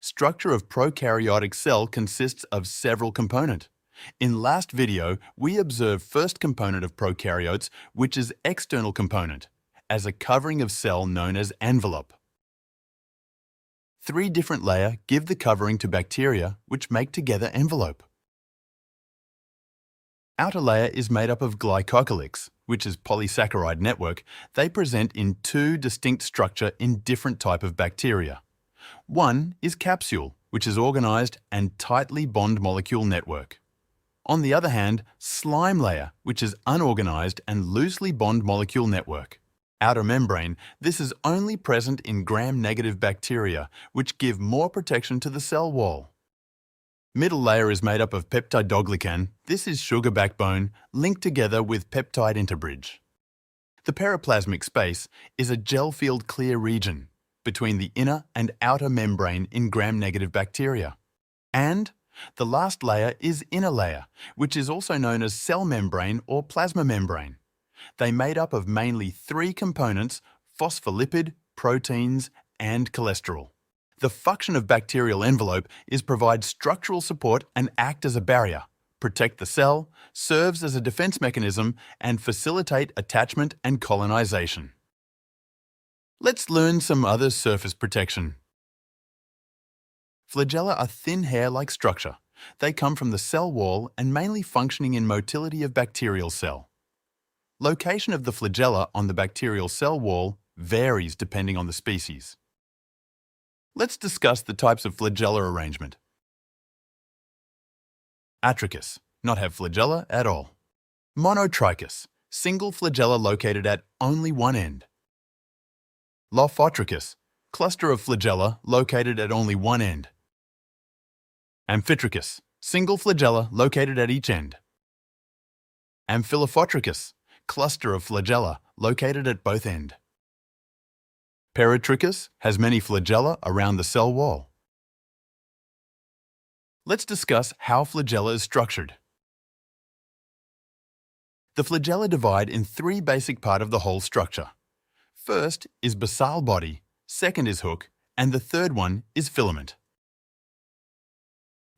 Structure of prokaryotic cell consists of several components. In last video, we observed first component of prokaryotes, which is external component, as a covering of cell known as envelope. Three different layers give the covering to bacteria, which make together envelope. Outer layer is made up of glycocalyx, which is polysaccharide network. They present in two distinct structure in different type of bacteria. One is capsule, which is organized and tightly bond molecule network. On the other hand, slime layer, which is unorganized and loosely bond molecule network. Outer membrane, this is only present in gram-negative bacteria, which give more protection to the cell wall. Middle layer is made up of peptidoglycan. This is sugar backbone linked together with peptide interbridge. The periplasmic space is a gel-filled clear region between the inner and outer membrane in gram-negative bacteria. And the last layer is inner layer, which is also known as cell membrane or plasma membrane. They made up of mainly three components: phospholipid, proteins, and cholesterol. The function of bacterial envelope is provide structural support and act as a barrier, protect the cell, serves as a defense mechanism, and facilitate attachment and colonization. Let's learn some other surface protection. Flagella are thin hair-like structure. They come from the cell wall and mainly functioning in motility of bacterial cell. Location of the flagella on the bacterial cell wall varies depending on the species. Let's discuss the types of flagella arrangement. Atrichous, not have flagella at all. Monotrichous, single flagella located at only one end. Lophotrichous, cluster of flagella located at only one end. Amphitrichous, single flagella located at each end. Amphilophotrichous, cluster of flagella located at both ends. Peritrichous has many flagella around the cell wall. Let's discuss how flagella is structured. The flagella divide in three basic parts of the whole structure. First is basal body, second is hook, and the third one is filament.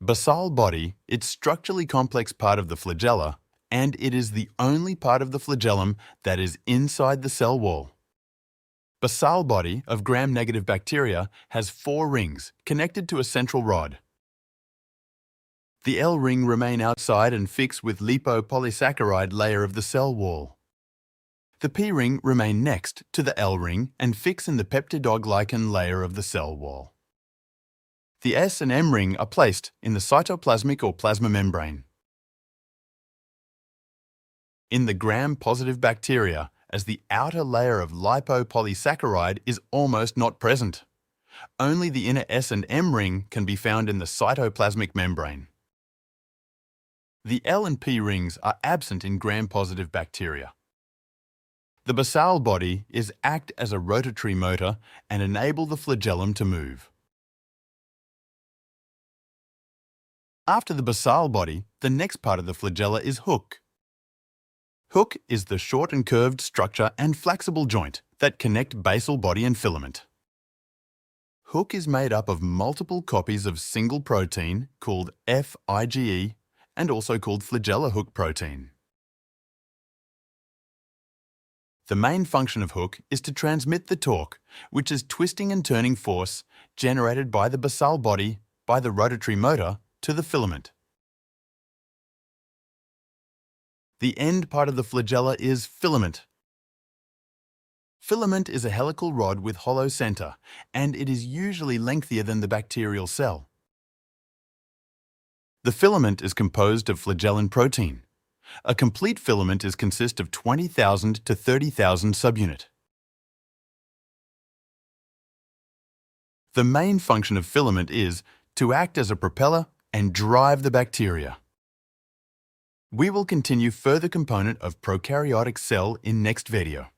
Basal body, it's structurally complex part of the flagella, and it is the only part of the flagellum that is inside the cell wall. Basal body of gram-negative bacteria has 4 rings connected to a central rod. The L ring remain outside and fixed with lipopolysaccharide layer of the cell wall. The P ring remain next to the L ring and fix in the peptidoglycan layer of the cell wall. The S and M ring are placed in the cytoplasmic or plasma membrane. In the gram-positive bacteria, as the outer layer of lipopolysaccharide is almost not present. Only the inner S and M ring can be found in the cytoplasmic membrane. The L and P rings are absent in gram-positive bacteria. The basal body is act as a rotatory motor and enable the flagellum to move. After the basal body, the next part of the flagella is hook. Hook is the short and curved structure and flexible joint that connect basal body and filament. Hook is made up of multiple copies of single protein called FIGE and also called flagella hook protein. The main function of hook is to transmit the torque, which is twisting and turning force generated by the basal body by the rotatory motor to the filament. The end part of the flagella is filament. Filament is a helical rod with hollow center, and it is usually lengthier than the bacterial cell. The filament is composed of flagellin protein. A complete filament consists of 20,000 to 30,000 subunit. The main function of filament is to act as a propeller and drive the bacteria. We will continue further component of prokaryotic cell in next video.